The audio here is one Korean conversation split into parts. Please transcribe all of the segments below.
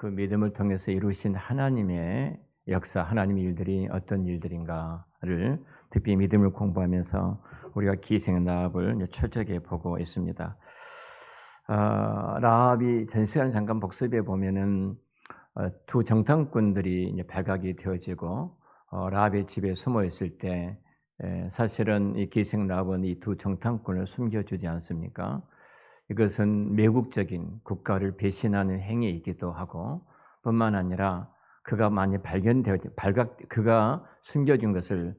그 믿음을 통해서 이루신 하나님의 역사, 하나님의 일들이 어떤 일들인가를 특히 믿음을 공부하면서 우리가 기생 라합을 철저하게 보고 있습니다. 라합이 전시간 잠깐 복습에 보면은 두 정탐꾼들이 이제 발각이 되어지고 라합의 집에 숨어 있을 때 사실은 이 기생 라합은 이 두 정탐꾼을 숨겨주지 않습니까? 이것은 매국적인 국가를 배신하는 행위이기도 하고 뿐만 아니라 그가 만약 그가 숨겨진 것을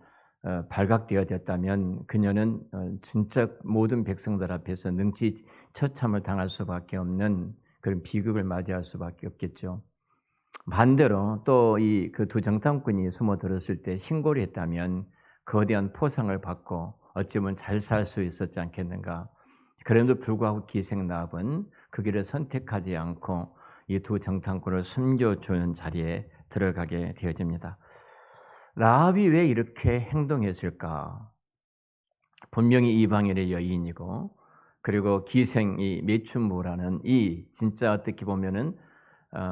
발각되어졌다면 그녀는 진짜 모든 백성들 앞에서 능지처참을 당할 수밖에 없는 그런 비극을 맞이할 수밖에 없겠죠. 반대로 또 이 그 두 정탐꾼이 숨어들었을 때 신고를 했다면 거대한 포상을 받고 어찌보면 잘 살 수 있었지 않겠는가. 그럼에도 불구하고 기생 라합은 그 길을 선택하지 않고 이 두 정탐꾼을 숨겨주는 자리에 들어가게 되어집니다. 라합이 왜 이렇게 행동했을까? 분명히 이방인의 여인이고 그리고 기생이 매춘부라는 이 진짜 어떻게 보면은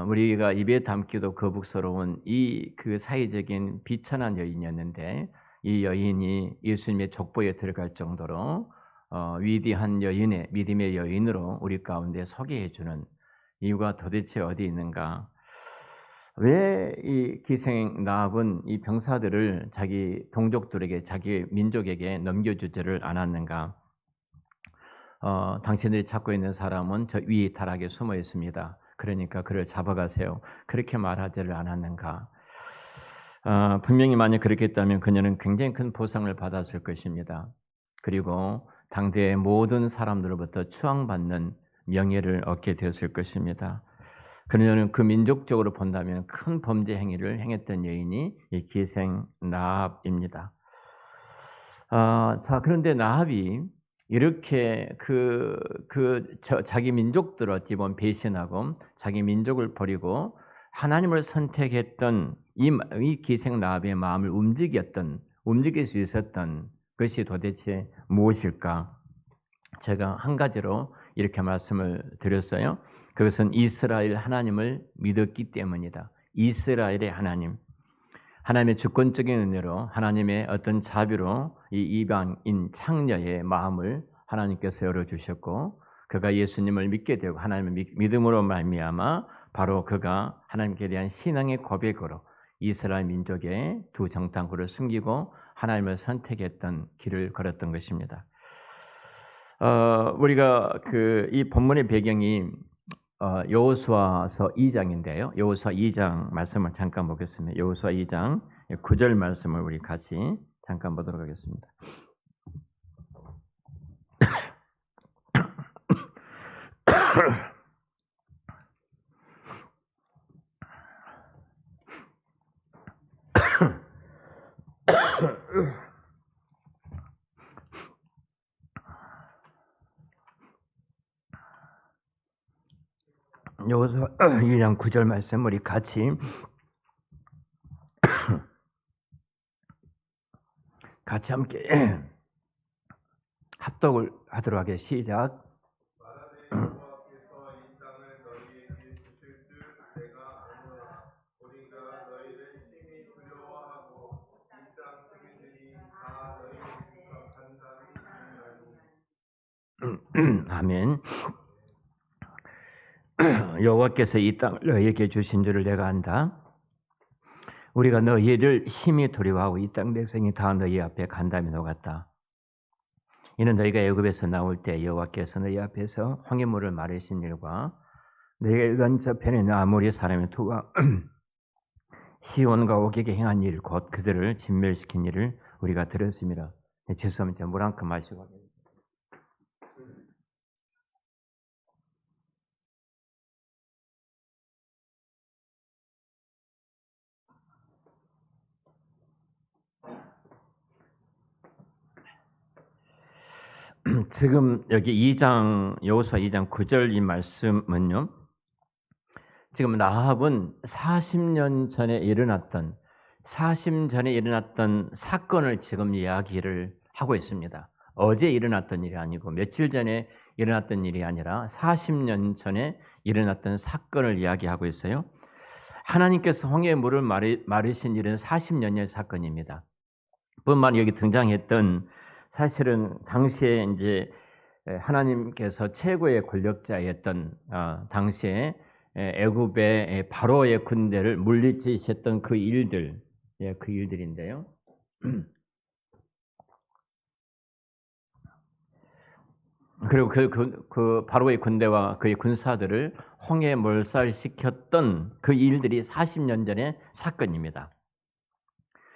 우리가 입에 담기도 거북스러운 이 그 사회적인 비천한 여인이었는데 이 여인이 예수님의 족보에 들어갈 정도로 위대한 여인의 믿음의 여인으로 우리 가운데 소개해 주는 이유가 도대체 어디 있는가? 왜 이 기생 라합은 이 병사들을 자기 동족들에게 자기 민족에게 넘겨주지를 않았는가? 당신들이 찾고 있는 사람은 저 위 타락에 숨어 있습니다. 그러니까 그를 잡아가세요. 그렇게 말하지를 않았는가? 분명히 만약 그렇게 했다면 그녀는 굉장히 큰 보상을 받았을 것입니다. 그리고 당대의 모든 사람들로부터 추앙받는 명예를 얻게 되었을 것입니다. 그녀는 그 민족적으로 본다면 큰 범죄 행위를 행했던 여인이 이 기생 라합입니다. 자, 그런데 라합이 이렇게 자기 민족들을 어찌 보면 배신하고 자기 민족을 버리고 하나님을 선택했던 이 기생 라합의 마음을 움직일 수 있었던 것이 도대체 무엇일까? 제가 한 가지로 이렇게 말씀을 드렸어요. 그것은 이스라엘 하나님을 믿었기 때문이다. 이스라엘의 하나님. 하나님의 주권적인 은혜로 하나님의 어떤 자비로 이 이방인 창녀의 마음을 하나님께서 열어주셨고 그가 예수님을 믿게 되고 하나님을 믿음으로 말미암아 바로 그가 하나님께 대한 신앙의 고백으로 이스라엘 민족의 두 정탐꾼을 숨기고 하나님을 선택했던 길을 걸었던 것입니다. 우리가 이 본문의 배경이 여호수아서 2장인데요. 여호수아 2장 말씀을 잠깐 보겠습니다. 여호수아 2장 9절 말씀을 우리 같이 잠깐 보도록 하겠습니다. 여호수아 2장 9절 말씀 우리 같이 함께 합독을 하도록 하겠습니다. 시작. 아멘. 여호와께서 이 땅을 너희에게 주신 줄을 내가 안다. 우리가 너희를 심히 두려워하고 이 땅 백성이 다 너희 앞에 간담이 녹았다. 이는 너희가 애굽에서 나올 때 여호와께서 너희 앞에서 홍해물을 마르신 일과 너희가 일간 저편에 아모리 사람의 투가 시온과 오게게 행한 일 곧 그들을 진멸시킨 일을 우리가 들었습니다. 죄송합니다. 물 한 컵 마시고 하겠습니다. 지금 여기 여호수아 2장 9절 이 말씀은요. 지금 라합은 40년 전에 일어났던 사건을 지금 이야기를 하고 있습니다. 어제 일어났던 일이 아니고 며칠 전에 일어났던 일이 아니라 40년 전에 일어났던 사건을 이야기하고 있어요. 하나님께서 홍해의 물을 마르신 일은 40년의 사건입니다. 뿐만 여기 등장했던 사실은 당시에 이제 하나님께서 최고의 권력자였던 당시에 애굽의 바로의 군대를 물리치셨던 그 일들, 그 일들인데요. 그리고 그 바로의 군대와 그의 군사들을 홍해에 몰살시켰던 그 일들이 40년 전의 사건입니다.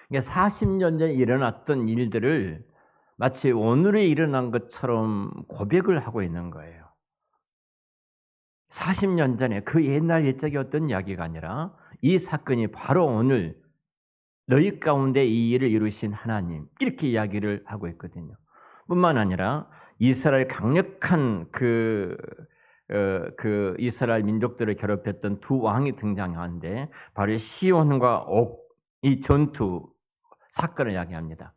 그러니까 40년 전에 일어났던 일들을 마치 오늘에 일어난 것처럼 고백을 하고 있는 거예요. 40년 전에 그 옛날 옛적의 어떤 이야기가 아니라 이 사건이 바로 오늘 너희 가운데 이 일을 이루신 하나님, 이렇게 이야기를 하고 있거든요. 뿐만 아니라 이스라엘 강력한 그 이스라엘 민족들을 괴롭혔던 두 왕이 등장하는데 바로 시온과 옥, 이 전투 사건을 이야기합니다.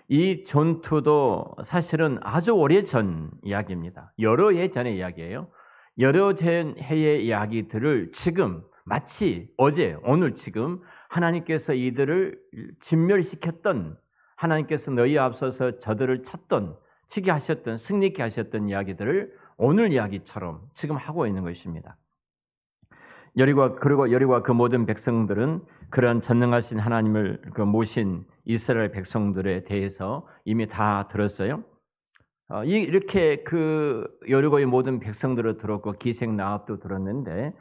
이 전투도 사실은 아주 오래전 이야기입니다. 여러 해 전의 이야기예요. 여러 해의 이야기들을 지금 마치 어제, 오늘 지금 하나님께서 이들을 진멸시켰던, 하나님께서 너희 앞서서 저들을 쳤던, 치게 하셨던, 승리케 하셨던 이야기들을 오늘 이야기처럼 지금 하고 있는 것입니다. 그리고 여리고와 그 모든 백성들은 그러한 전능하신 하나님을 모신 이스라엘 백성들에 대해서 이미 다 들었어요. 이렇게 그 여리고의 모든 백성들을 들었고 기생나합도 들었는데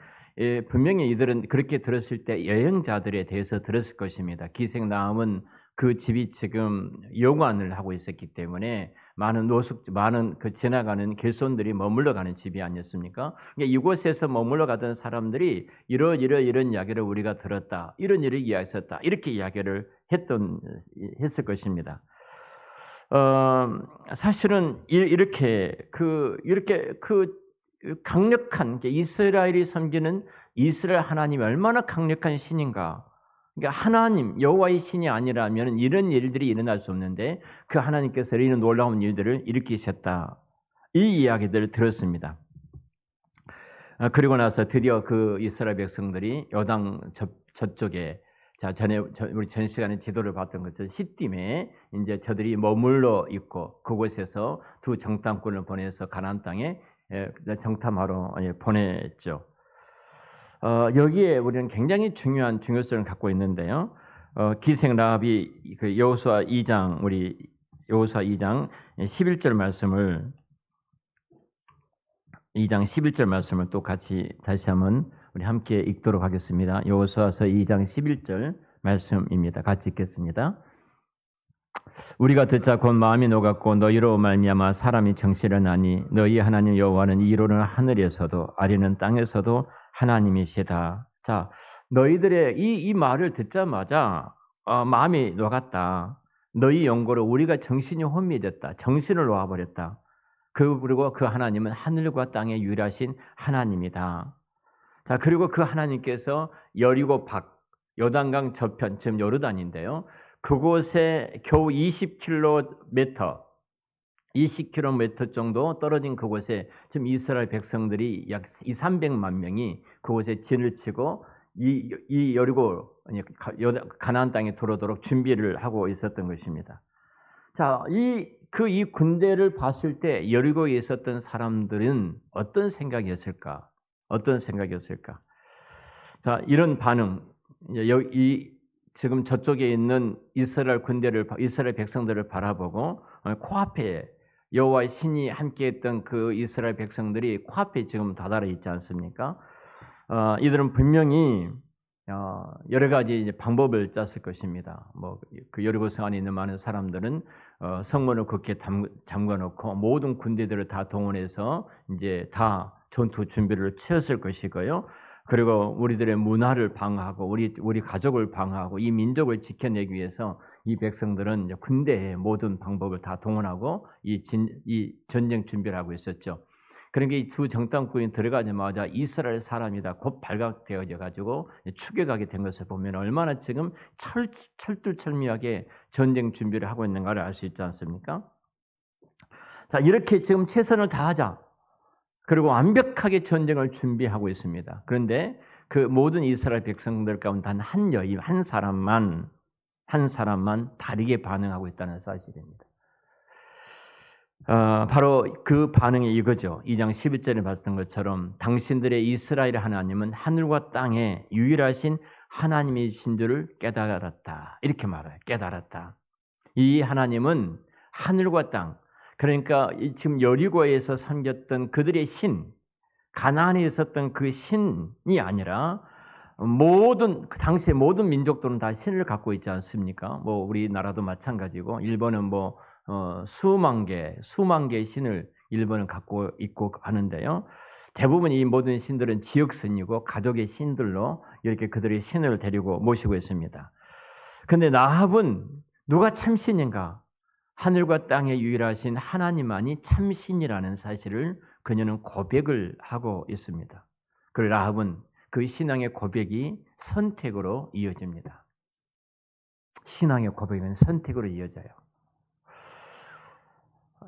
분명히 이들은 그렇게 들었을 때 여행자들에 대해서 들었을 것입니다. 기생나합은 그 집이 지금 여관을 하고 있었기 때문에 많은 그 지나가는 길손들이 머물러 가는 집이 아니었습니까? 그러니까 이곳에서 머물러 가던 사람들이 이런 이야기를 우리가 들었다, 이런 일을 이야기했었다, 이렇게 이야기를 했을 것입니다. 사실은 이렇게 강력한 이스라엘이 섬기는 이스라엘 하나님이 얼마나 강력한 신인가. 그러니까 하나님 여호와의 신이 아니라면 이런 일들이 일어날 수 없는데 그 하나님께서 이런 놀라운 일들을 일으키셨다. 이 이야기들을 들었습니다. 그리고 나서 드디어 그 이스라엘 백성들이 요단 저쪽에 우리 전 시간에 지도를 봤던 것처럼 시딤에 이제 저들이 머물러 있고 그곳에서 두 정탐꾼을 보내서 가나안 땅에 정탐하러 보냈죠. 여기에 우리는 굉장히 중요한 중요성을 갖고 있는데요. 기생라합이 그 여호수아 2장 11절 말씀을 2장 11절 말씀을 또 같이 다시 한번 우리 함께 읽도록 하겠습니다. 여호수아서 2장 11절 말씀입니다. 같이 읽겠습니다. 우리가 듣자 곧 마음이 녹았고 너희로 말미암아 사람이 정신을 나니 너희 하나님 여호와는 이로는 하늘에서도 아래는 땅에서도 하나님이시다. 자, 너희들의 이 말을 듣자마자 마음이 녹았다. 너희 연고로 우리가 정신이 혼미해졌다. 정신을 놓아버렸다. 그리고 그 하나님은 하늘과 땅에 유일하신 하나님이다. 자, 그리고 그 하나님께서 여리고 밖, 요단강 저편, 지금 요르단인데요. 그곳에 겨우 20km 정도 떨어진 그곳에 지금 이스라엘 백성들이 약 300만 명이 그곳에 진을 치고 이 여리고 가나안 땅에 들어오도록 준비를 하고 있었던 것입니다. 자, 이 군대를 봤을 때 여리고에 있었던 사람들은 어떤 생각이었을까? 자, 이런 반응. 지금 저쪽에 있는 이스라엘 백성들을 바라보고 코앞에 여호와의 신이 함께했던 그 이스라엘 백성들이 코앞에 지금 다다라 있지 않습니까? 이들은 분명히 여러 가지 이제 방법을 짰을 것입니다. 그 여리고성 안에 있는 많은 사람들은 성문을 굳게 잠궈놓고 모든 군대들을 다 동원해서 이제 다 전투 준비를 취했을 것이고요. 그리고 우리들의 문화를 방어하고 우리 가족을 방어하고 이 민족을 지켜내기 위해서 이 백성들은 군대의 모든 방법을 다 동원하고 이 전쟁 준비를 하고 있었죠. 그러니까 이 두 정탐꾼이 들어가자마자 이스라엘 사람이다 곧 발각되어져 가지고 추격하게 된 것을 보면 얼마나 지금 철두철미하게 전쟁 준비를 하고 있는가를 알 수 있지 않습니까? 자, 이렇게 지금 최선을 다하자. 그리고 완벽하게 전쟁을 준비하고 있습니다. 그런데 그 모든 이스라엘 백성들 가운데 단 한 여인, 한 사람만 다르게 반응하고 있다는 사실입니다. 바로 그 반응이 이거죠. 2장 11절에 봤던 것처럼 당신들의 이스라엘 하나님은 하늘과 땅에 유일하신 하나님이신 줄을 깨달았다. 이렇게 말해요. 깨달았다. 이 하나님은 하늘과 땅, 그러니까 지금 여리고에서 섬겼던 그들의 신, 가나안에 있었던 그 신이 아니라 그 당시의 모든 민족들은 다 신을 갖고 있지 않습니까? 뭐 우리나라도 마찬가지고 일본은 뭐 수만 개의 신을 일본은 갖고 있고 하는데요. 대부분 이 모든 신들은 지역 신이고 가족의 신들로 이렇게 그들의 신을 데리고 모시고 있습니다. 그런데 라합은 누가 참신인가? 하늘과 땅에 유일하신 하나님만이 참신이라는 사실을 그녀는 고백을 하고 있습니다. 그리고 라합은 그 신앙의 고백이 선택으로 이어집니다. 신앙의 고백은 선택으로 이어져요.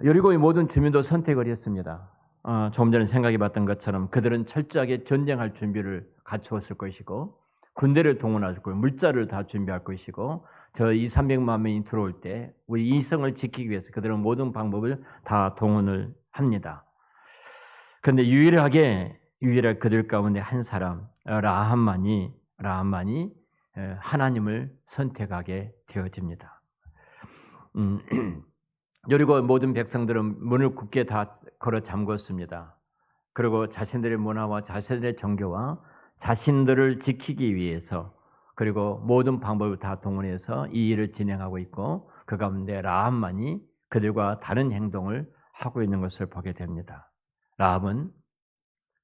여리고의 모든 주민도 선택을 했습니다. 조금 전에 생각해봤던 것처럼 그들은 철저하게 전쟁할 준비를 갖추었을 것이고 군대를 동원할 것이고 물자를 다 준비할 것이고 저 200~300만 명이 들어올 때 우리 이성을 지키기 위해서 그들은 모든 방법을 다 동원을 합니다. 그런데 유일하게 그들 가운데 한 사람 라합만이 하나님을 선택하게 되어집니다. 여리고 모든 백성들은 문을 굳게 다 걸어 잠궜습니다. 그리고 자신들의 문화와 자신들의 종교와 자신들을 지키기 위해서 그리고 모든 방법을 다 동원해서 이 일을 진행하고 있고 그 가운데 라합만이 그들과 다른 행동을 하고 있는 것을 보게 됩니다. 라합은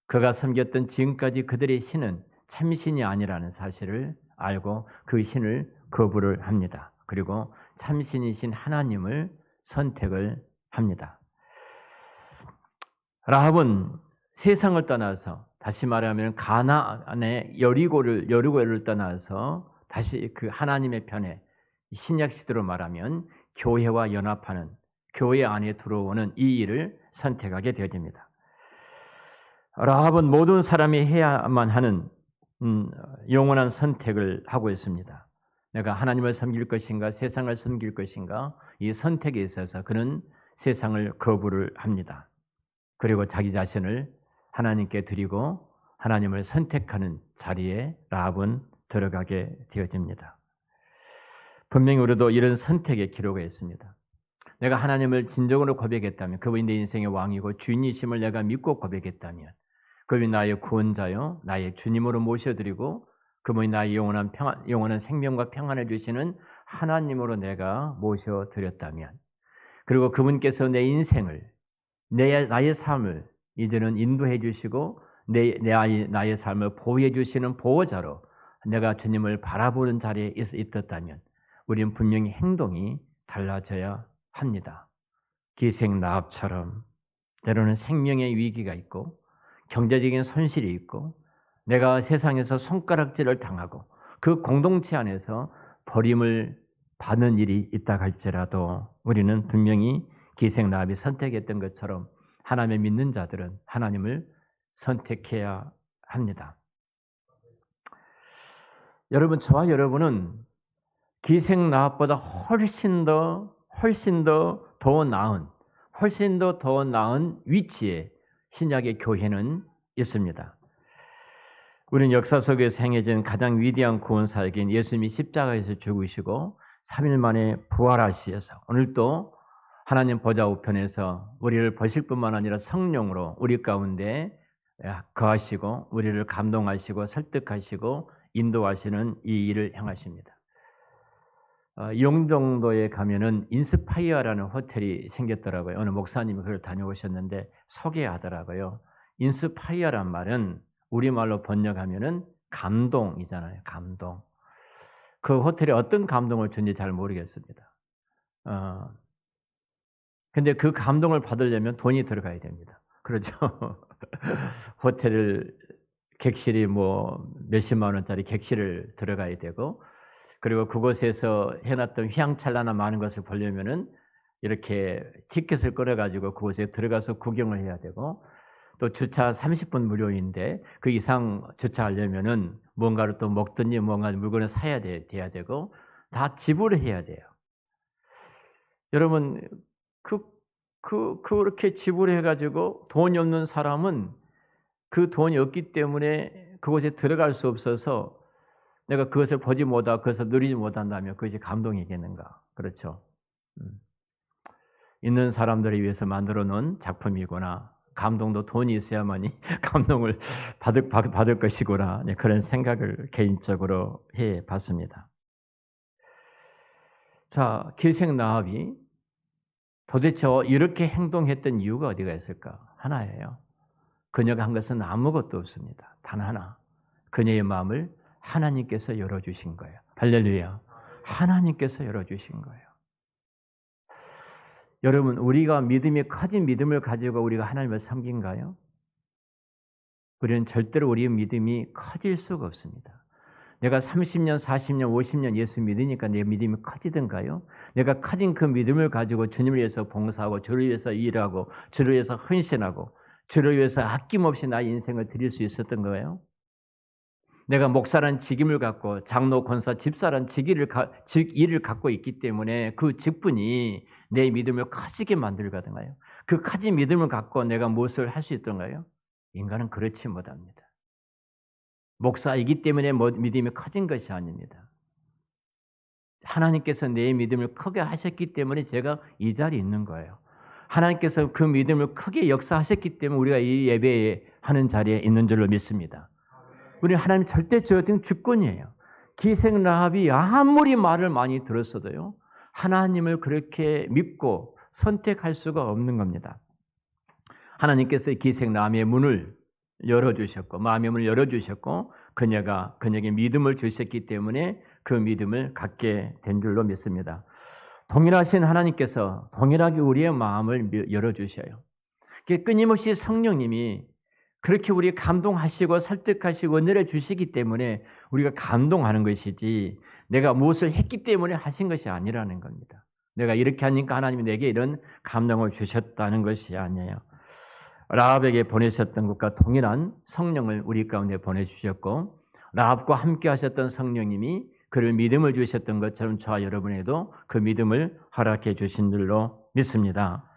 그가 섬겼던 지금까지 그들의 신은 참신이 아니라는 사실을 알고 그 신을 거부를 합니다. 그리고 참신이신 하나님을 선택을 합니다. 라합은 세상을 떠나서 다시 말하면 가나안의 여리고를 떠나서 다시 그 하나님의 편에 신약 시대로 말하면 교회와 연합하는 교회 안에 들어오는 이 일을 선택하게 되어집니다. 라합은 모든 사람이 해야만 하는 영원한 선택을 하고 있습니다. 내가 하나님을 섬길 것인가 세상을 섬길 것인가 이 선택에 있어서 그는 세상을 거부를 합니다. 그리고 자기 자신을 하나님께 드리고 하나님을 선택하는 자리에 라합은 들어가게 되어집니다. 분명히 우리도 이런 선택의 기록이 있습니다. 내가 하나님을 진정으로 고백했다면 그분이 내 인생의 왕이고 주인이심을 내가 믿고 고백했다면 그분이 나의 구원자요 나의 주님으로 모셔드리고 그분이 나의 영원한 생명과 평안을 주시는 하나님으로 내가 모셔드렸다면 그리고 그분께서 내 인생을 나의 삶을 이제는 인도해 주시고 나의 삶을 보호해 주시는 보호자로 내가 주님을 바라보는 자리에 있었다면 우리는 분명히 행동이 달라져야 합니다. 기생 라합처럼 때로는 생명의 위기가 있고 경제적인 손실이 있고 내가 세상에서 손가락질을 당하고 그 공동체 안에서 버림을 받는 일이 있다 할지라도 우리는 분명히 기생 라합이 선택했던 것처럼 하나님을 믿는 자들은 하나님을 선택해야 합니다. 여러분, 저와 여러분은 기생 라합보다 훨씬 더 나은 위치에 신약의 교회는 있습니다. 우리는 역사 속에서 행해진 가장 위대한 구원사역인 예수님이 십자가에서 죽으시고 3일 만에 부활하셔서 오늘도 하나님 보좌 우편에서 우리를 보실 뿐만 아니라 성령으로 우리 가운데 거하시고 우리를 감동하시고 설득하시고 인도하시는 이 일을 행하십니다. 영종도에 가면은 인스파이어라는 호텔이 생겼더라고요. 어느 목사님이 그걸 다녀오셨는데 소개하더라고요. 인스파이어란 말은 우리말로 번역하면은 감동이잖아요. 감동. 그 호텔에 어떤 감동을 준지 잘 모르겠습니다. 근데 그 감동을 받으려면 돈이 들어가야 됩니다. 그렇죠? 호텔을 객실이 뭐 몇십만 원짜리 객실을 들어가야 되고 그리고 그곳에서 해놨던 휘황찬란한 많은 것을 보려면은 이렇게 티켓을 끊어가지고 그곳에 들어가서 구경을 해야 되고 또 주차 30분 무료인데 그 이상 주차하려면은 뭔가를 또 먹든지 뭔가 물건을 돼야 되고 다 지불해야 돼요. 여러분 그 그렇게 지불해 가지고 돈이 없는 사람은 그 돈이 없기 때문에 그곳에 들어갈 수 없어서 내가 그것을 보지 못하고 그것을 누리지 못한다면 그것이 감동이겠는가? 그렇죠. 음. 있는 사람들을 위해서 만들어 놓은 작품이구나. 감동도 돈이 있어야만이 감동을 받을 것이구나. 네, 그런 생각을 개인적으로 해 봤습니다. 자, 길생나합이 도대체 이렇게 행동했던 이유가 어디가 있을까? 하나예요. 그녀가 한 것은 아무것도 없습니다. 단 하나. 그녀의 마음을 하나님께서 열어주신 거예요. 할렐루야. 하나님께서 열어주신 거예요. 여러분, 우리가 믿음이 커진 믿음을 가지고 우리가 하나님을 섬긴가요? 우리는 절대로 우리의 믿음이 커질 수가 없습니다. 내가 30년, 40년, 50년 예수 믿으니까 내 믿음이 커지던가요? 내가 커진 그 믿음을 가지고 주님을 위해서 봉사하고 주를 위해서 일하고 주를 위해서 헌신하고 주를 위해서 아낌없이 나의 인생을 드릴 수 있었던 거예요? 내가 목사란 직임을 갖고 장로, 권사, 집사란 직위를 갖고 있기 때문에 그 직분이 내 믿음을 커지게 만들거든요. 그 커진 믿음을 갖고 내가 무엇을 할 수 있던가요? 인간은 그렇지 못합니다. 목사이기 때문에 믿음이 커진 것이 아닙니다. 하나님께서 내 믿음을 크게 하셨기 때문에 제가 이 자리에 있는 거예요. 하나님께서 그 믿음을 크게 역사하셨기 때문에 우리가 이 예배에 하는 자리에 있는 줄로 믿습니다. 우리는 하나님 절대적인 주권이에요. 기생라합이 아무리 말을 많이 들었어도요. 하나님을 그렇게 믿고 선택할 수가 없는 겁니다. 하나님께서 기생라합의 문을 열어주셨고 마음의 문을 열어주셨고 그녀에게 믿음을 주셨기 때문에 그 믿음을 갖게 된 줄로 믿습니다. 동일하신 하나님께서 동일하게 우리의 마음을 열어주셔요. 끊임없이 성령님이 그렇게 우리 감동하시고 설득하시고 은혜를 주시기 때문에 우리가 감동하는 것이지 내가 무엇을 했기 때문에 하신 것이 아니라는 겁니다. 내가 이렇게 하니까 하나님이 내게 이런 감동을 주셨다는 것이 아니에요. 라합에게 보내셨던 것과 동일한 성령을 우리 가운데 보내주셨고 라합과 함께 하셨던 성령님이 그를 믿음을 주셨던 것처럼 저와 여러분에도 그 믿음을 허락해 주신 줄로 믿습니다.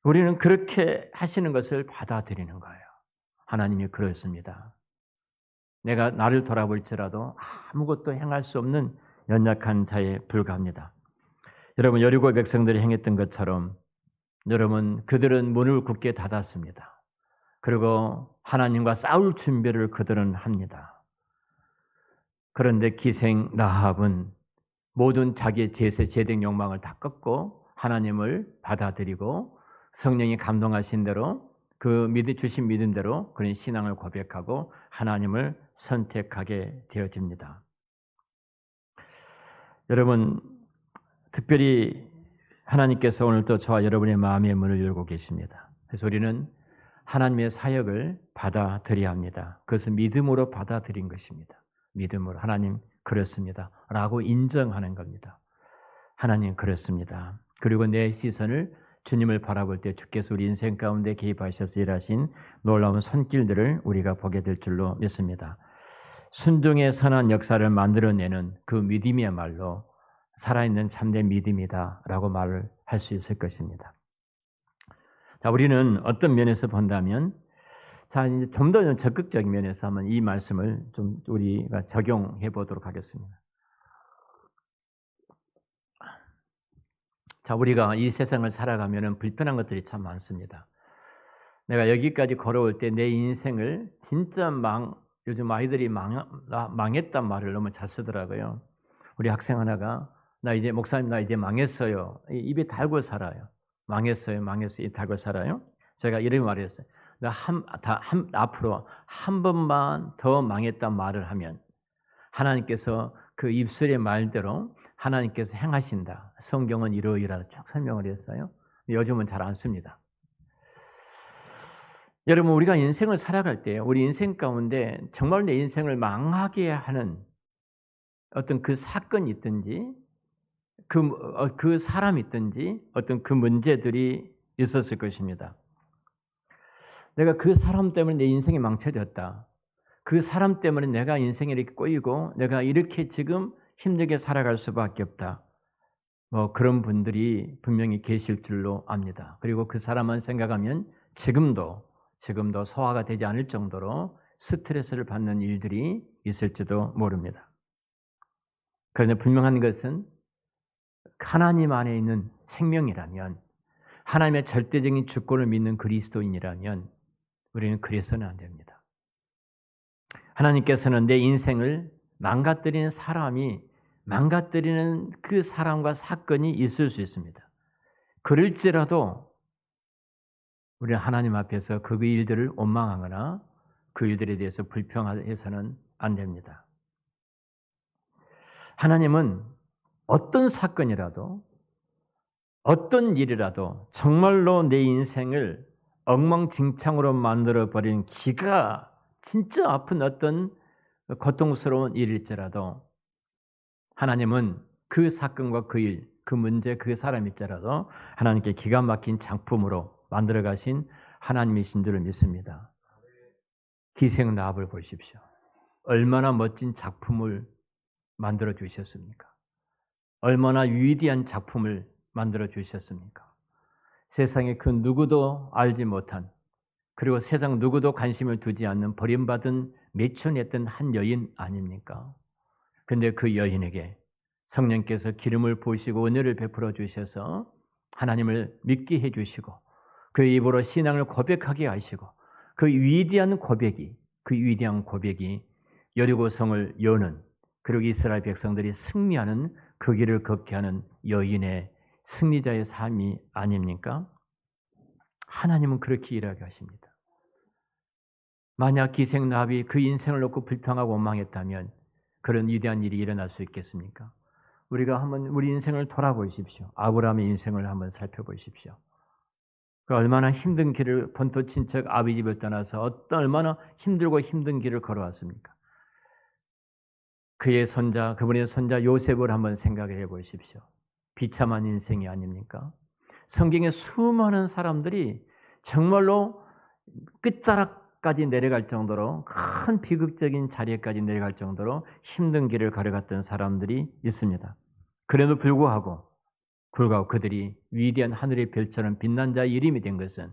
우리는 그렇게 하시는 것을 받아들이는 거예요. 하나님이 그렇습니다. 내가 나를 돌아볼지라도 아무것도 행할 수 없는 연약한 자에 불과합니다. 여러분 여리고 백성들이 행했던 것처럼 여러분 그들은 문을 굳게 닫았습니다. 그리고 하나님과 싸울 준비를 그들은 합니다. 그런데 기생 라합은 모든 자기의 재생 욕망을 다 꺾고 하나님을 받아들이고 성령이 감동하신 대로 주신 믿음대로 그런 신앙을 고백하고 하나님을 선택하게 되어집니다. 여러분 특별히 하나님께서 오늘도 저와 여러분의 마음의 문을 열고 계십니다. 그래서 우리는 하나님의 사역을 받아들여야 합니다. 그것은 믿음으로 받아들인 것입니다. 믿음으로 하나님 그렇습니다. 라고 인정하는 겁니다. 하나님 그렇습니다. 그리고 내 시선을 주님을 바라볼 때 주께서 우리 인생 가운데 개입하셔서 일하신 놀라운 손길들을 우리가 보게 될 줄로 믿습니다. 순종의 선한 역사를 만들어내는 그 믿음이야말로 살아있는 참된 믿음이다라고 말을 할 수 있을 것입니다. 자, 우리는 어떤 면에서 본다면, 자, 이제 좀 더 적극적인 면에서 한번 이 말씀을 좀 우리가 적용해 보도록 하겠습니다. 자, 우리가 이 세상을 살아가면은 불편한 것들이 참 많습니다. 내가 여기까지 걸어올 때 내 인생을 진짜 요즘 아이들이 망했단 말을 너무 잘 쓰더라고요. 우리 학생 하나가 목사님 나 이제 망했어요. 입에 달고 살아요. 망했어요. 입 달고 살아요. 제가 이런 말을 했어요. 앞으로 한 번만 더 망했단 말을 하면 하나님께서 그 입술의 말대로 하나님께서 행하신다. 성경은 이러이러하다 쭉 설명을 했어요. 요즘은 잘 안 씁니다. 여러분 우리가 인생을 살아갈 때 우리 인생 가운데 정말 내 인생을 망하게 하는 어떤 그 사건이 있든지 그 사람이 있든지 어떤 그 문제들이 있었을 것입니다. 내가 그 사람 때문에 내 인생이 망쳐졌다. 그 사람 때문에 내가 인생이 이렇게 꼬이고 내가 이렇게 지금 힘들게 살아갈 수밖에 없다. 뭐 그런 분들이 분명히 계실 줄로 압니다. 그리고 그 사람만 생각하면 지금도 소화가 되지 않을 정도로 스트레스를 받는 일들이 있을지도 모릅니다. 그러나 분명한 것은 하나님 안에 있는 생명이라면, 하나님의 절대적인 주권을 믿는 그리스도인이라면 우리는 그래서는 안 됩니다. 하나님께서는 내 인생을 망가뜨리는 그 사람과 사건이 있을 수 있습니다. 그럴지라도 우리는 하나님 앞에서 그 일들을 원망하거나 그 일들에 대해서 불평해서는 안 됩니다. 하나님은 어떤 사건이라도 어떤 일이라도 정말로 내 인생을 엉망진창으로 만들어버린 기가 진짜 아픈 어떤 고통스러운 일일지라도 하나님은 그 사건과 그 일, 그 문제, 그 사람일지라도 하나님께 기가 막힌 작품으로 만들어 가신 하나님이신 줄을 믿습니다. 기생 라합을 보십시오. 얼마나 멋진 작품을 만들어 주셨습니까? 얼마나 위대한 작품을 만들어 주셨습니까? 세상에 그 누구도 알지 못한, 그리고 세상 누구도 관심을 두지 않는 버림받은 매춘했던 한 여인 아닙니까? 근데 그 여인에게 성령께서 기름을 부으시고 은혜를 베풀어 주셔서 하나님을 믿게 해 주시고 그 입으로 신앙을 고백하게 하시고 그 위대한 고백이 여리고성을 여는, 그리고 이스라엘 백성들이 승리하는 그 길을 걷게 하는 여인의 승리자의 삶이 아닙니까? 하나님은 그렇게 일하게 하십니다. 만약 기생 라합이 그 인생을 놓고 불평하고 원망했다면 그런 위대한 일이 일어날 수 있겠습니까? 우리가 한번 우리 인생을 돌아보십시오. 아브라함의 인생을 한번 살펴보십시오. 그 얼마나 힘든 길을 본토 친척 아비 집을 떠나서 얼마나 힘들고 힘든 길을 걸어왔습니까? 그분의 손자 요셉을 한번 생각을 해보십시오. 비참한 인생이 아닙니까? 성경에 수많은 사람들이 정말로 끝자락까지 내려갈 정도로 큰 비극적인 자리에까지 내려갈 정도로 힘든 길을 걸어갔던 사람들이 있습니다. 그래도 불구하고 그들이 위대한 하늘의 별처럼 빛난 자의 이름이 된 것은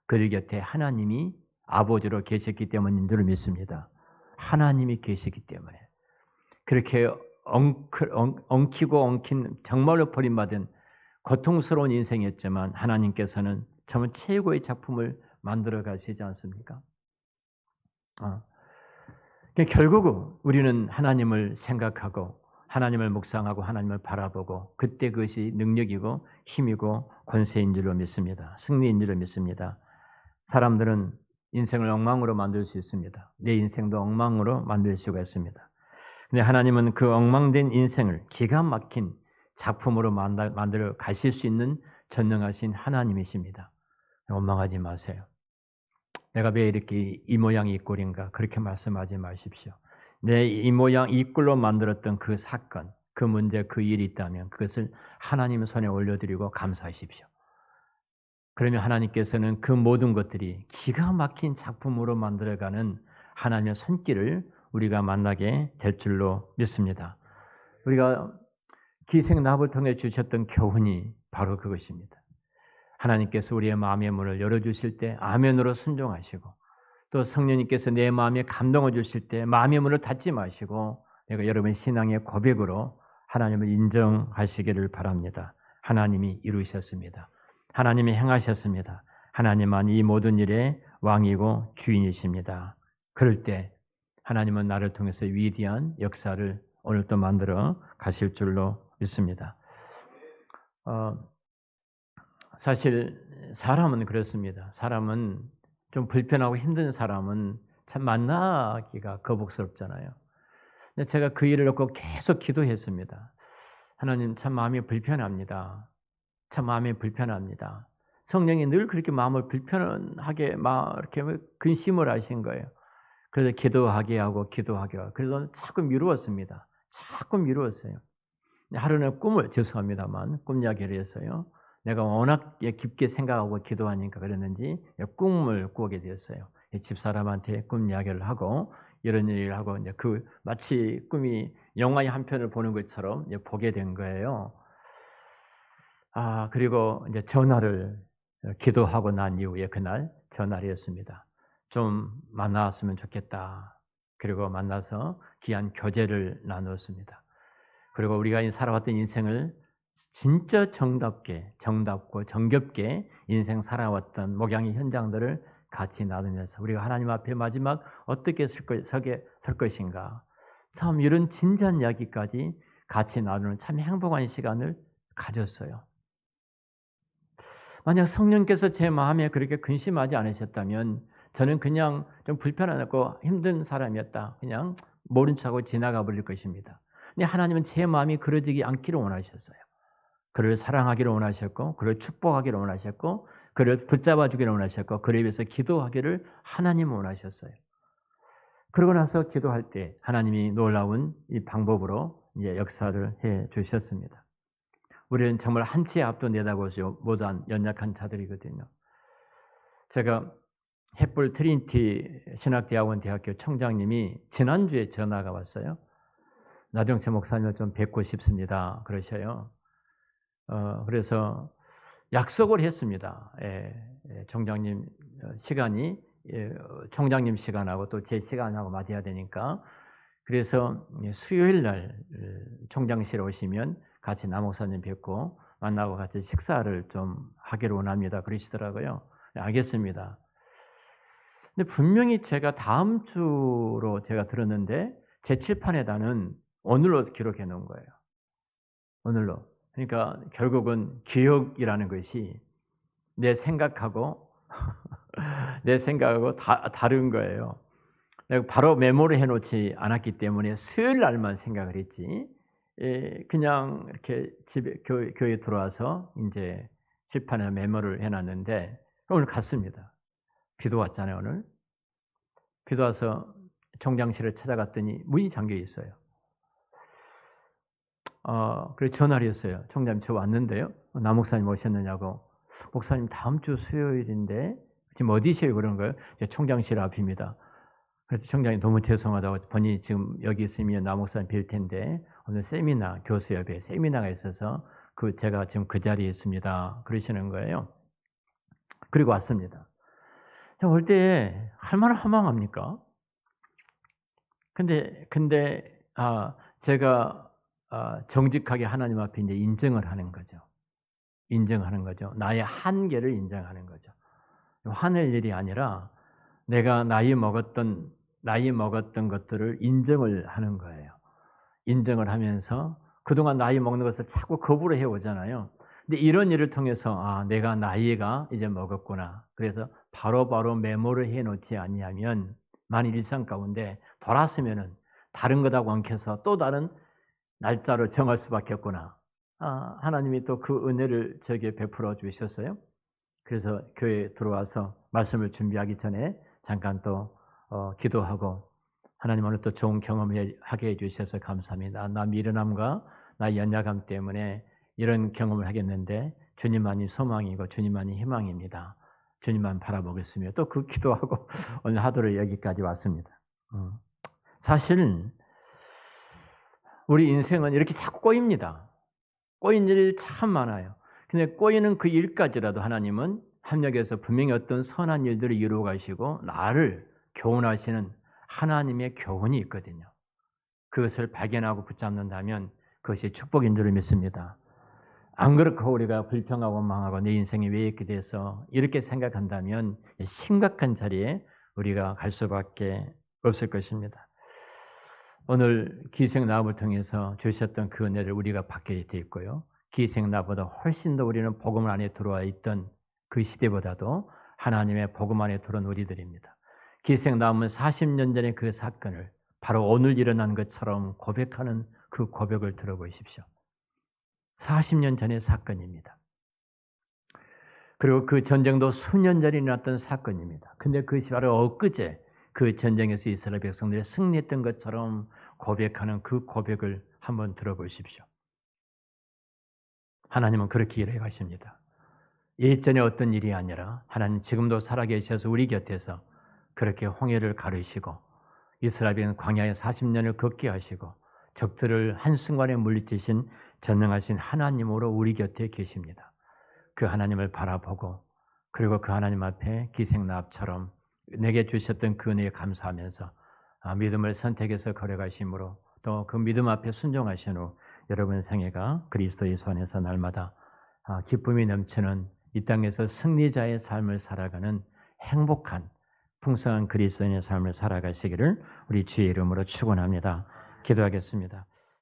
그들 곁에 하나님이 아버지로 계셨기 때문인 줄 믿습니다. 하나님이 계시기 때문에. 그렇게 엉키고 엉킨 정말로 버림받은 고통스러운 인생이었지만 하나님께서는 정말 최고의 작품을 만들어 가시지 않습니까? 결국은 우리는 하나님을 생각하고 하나님을 묵상하고 하나님을 바라보고 그때 그것이 능력이고 힘이고 권세인 줄로 믿습니다. 승리인 줄로 믿습니다. 사람들은 인생을 엉망으로 만들 수 있습니다. 내 인생도 엉망으로 만들 수가 있습니다. 근데 하나님은 그 엉망된 인생을 기가 막힌 작품으로 만들어 가실 수 있는 전능하신 하나님이십니다. 원망하지 마세요. 내가 왜 이렇게 이 모양 이 꼴인가 그렇게 말씀하지 마십시오. 내 이 모양 이 꼴로 만들었던 그 사건, 그 문제, 그 일이 있다면 그것을 하나님 손에 올려드리고 감사하십시오. 그러면 하나님께서는 그 모든 것들이 기가 막힌 작품으로 만들어가는 하나님의 손길을 우리가 만나게 될 줄로 믿습니다. 우리가 기생 라합을 통해 주셨던 교훈이 바로 그것입니다. 하나님께서 우리의 마음의 문을 열어주실 때 아멘으로 순종하시고 또 성령님께서 내 마음에 감동을 주실 때 마음의 문을 닫지 마시고 내가 여러분의 신앙의 고백으로 하나님을 인정하시기를 바랍니다. 하나님이 이루셨습니다. 하나님이 행하셨습니다. 하나님만 이 모든 일의 왕이고 주인이십니다. 그럴 때 하나님은 나를 통해서 위대한 역사를 오늘도 만들어 가실 줄로 믿습니다. 사실 사람은 그렇습니다. 사람은 좀 불편하고 힘든 사람은 참 만나기가 거북스럽잖아요. 근데 제가 그 일을 놓고 계속 기도했습니다. 하나님 참 마음이 불편합니다. 참 마음이 불편합니다. 성령이 늘 그렇게 마음을 불편하게 막 이렇게 근심을 하신 거예요. 그래서 기도하게 하고. 그래서 자꾸 미루었습니다. 자꾸 미루었어요. 하루는 죄송합니다만 꿈 이야기를 했어요. 내가 워낙 깊게 생각하고 기도하니까 그랬는지 꿈을 꾸게 되었어요. 집사람한테 꿈 이야기를 하고 이런 얘기를 하고 이제 그 마치 꿈이 영화의 한 편을 보는 것처럼 이제 보게 된 거예요. 그리고 이제 전화를 기도하고 난 이후에 그날 전화를 했습니다. 좀 만났으면 좋겠다. 그리고 만나서 귀한 교제를 나누었습니다. 그리고 우리가 살아왔던 인생을 진짜 정답고 정겹게 인생 살아왔던 목양의 현장들을 같이 나누면서 우리가 하나님 앞에 마지막 어떻게 설 것인가. 참 이런 진지한 이야기까지 같이 나누는 참 행복한 시간을 가졌어요. 만약 성령께서 제 마음에 그렇게 근심하지 않으셨다면 저는 그냥 좀 불편하고 힘든 사람이었다. 그냥 모른 척하고 지나가 버릴 것입니다. 근데 하나님은 제 마음이 그러지 않기를 원하셨어요. 그를 사랑하기를 원하셨고 그를 축복하기를 원하셨고 그를 붙잡아 주기를 원하셨고 그를 위해서 기도하기를 하나님은 원하셨어요. 그러고 나서 기도할 때 하나님이 놀라운 이 방법으로 이제 역사를 해 주셨습니다. 우리는 정말 한치의 앞도 내다보지 못한 연약한 자들이거든요. 제가 햇불 트리니티 신학대학원 대학교 청장님이 지난주에 전화가 왔어요. 나정채 목사님을 좀 뵙고 싶습니다. 그러셔요. 그래서 약속을 했습니다. 총장님 시간이 총장님 시간하고 또 제 시간하고 맞아야 되니까 그래서 수요일 날 총장실에 오시면 같이 남 목사님 뵙고 만나고 같이 식사를 좀 하기를 원합니다. 그러시더라고요. 네, 알겠습니다. 근데 분명히 제가 다음 주로 제가 들었는데 제 칠판에다는 오늘로 기록해 놓은 거예요. 오늘로. 그러니까 결국은 기억이라는 것이 내 생각하고 다른 거예요. 내가 바로 메모를 해놓지 않았기 때문에 수요일 날만 생각을 했지. 그냥 이렇게 집에 교회 들어와서 이제 칠판에 메모를 해놨는데 오늘 갔습니다. 비도 왔잖아요 오늘. 비도 와서 총장실을 찾아갔더니 문이 잠겨 있어요. 그래서 전화를 했어요. 총장님 저 왔는데요. 남 목사님 오셨느냐고. 목사님 다음 주 수요일인데 지금 어디세요? 그런 거예요. 총장실 앞입니다. 그래서 총장이 너무 죄송하다고 본인이 지금 여기 있으면 남 목사님 뵐 텐데 오늘 세미나 교수협에 세미나가 있어서 제가 지금 그 자리에 있습니다. 그러시는 거예요. 그리고 왔습니다. 올 때 얼마나 허망합니까? 근데 제가 정직하게 하나님 앞에 이제 인정을 하는 거죠. 인정하는 거죠. 나의 한계를 인정하는 거죠. 화낼 일이 아니라 내가 나이 먹었던 것들을 인정을 하는 거예요. 인정을 하면서 그동안 나이 먹는 것을 자꾸 거부를 해오잖아요. 근데 이런 일을 통해서 내가 나이가 이제 먹었구나. 그래서 바로바로 메모를 해놓지 아니하면 만일 일상 가운데 돌았으면은 다른 것하고 엉켜서 또 다른 날짜를 정할 수밖에 없구나. 하나님이 또 그 은혜를 저에게 베풀어 주셨어요. 그래서 교회에 들어와서 말씀을 준비하기 전에 잠깐 또 기도하고 하나님 오늘 또 좋은 경험을 하게 해주셔서 감사합니다. 나 미련함과 나 연약함 때문에 이런 경험을 하겠는데 주님만이 소망이고 주님만이 희망입니다. 주님만 바라보겠으며 또 그 기도하고 오늘 하도록 여기까지 왔습니다. 사실 우리 인생은 이렇게 자꾸 꼬입니다. 꼬인 일이 참 많아요. 근데 꼬이는 그 일까지라도 하나님은 합력해서 분명히 어떤 선한 일들을 이루어 가시고 나를 교훈하시는 하나님의 교훈이 있거든요. 그것을 발견하고 붙잡는다면 그것이 축복인 줄 믿습니다. 안 그렇고 우리가 불평하고 망하고 내 인생이 왜 이렇게 돼서 이렇게 생각한다면 심각한 자리에 우리가 갈 수밖에 없을 것입니다. 오늘 기생나무를 통해서 주셨던 그 은혜를 우리가 받게 돼 있고요. 기생나보다 훨씬 더 우리는 복음 안에 들어와 있던 그 시대보다도 하나님의 복음 안에 들어온 우리들입니다. 기생나무는 40년 전의 그 사건을 바로 오늘 일어난 것처럼 고백하는 그 고백을 들어보십시오. 40년 전의 사건입니다. 그리고 그 전쟁도 수년 전에 일어났던 사건입니다. 근데 그것이 바로 엊그제 그 전쟁에서 이스라엘 백성들이 승리했던 것처럼 고백하는 그 고백을 한번 들어보십시오. 하나님은 그렇게 일해 가십니다. 예전에 어떤 일이 아니라 하나님 지금도 살아계셔서 우리 곁에서 그렇게 홍해를 가르시고 이스라엘은 광야에 40년을 걷게 하시고 적들을 한순간에 물리치신 전능하신 하나님으로 우리 곁에 계십니다. 그 하나님을 바라보고 그리고 그 하나님 앞에 기생나합처럼 내게 주셨던 그 은혜에 감사하면서 믿음을 선택해서 걸어가심으로 또 그 믿음 앞에 순종하신 후 여러분 생애가 그리스도의 손에서 날마다 기쁨이 넘치는 이 땅에서 승리자의 삶을 살아가는 행복한 풍성한 그리스도인의 삶을 살아가시기를 우리 주의 이름으로 축원합니다. 기도하겠습니다.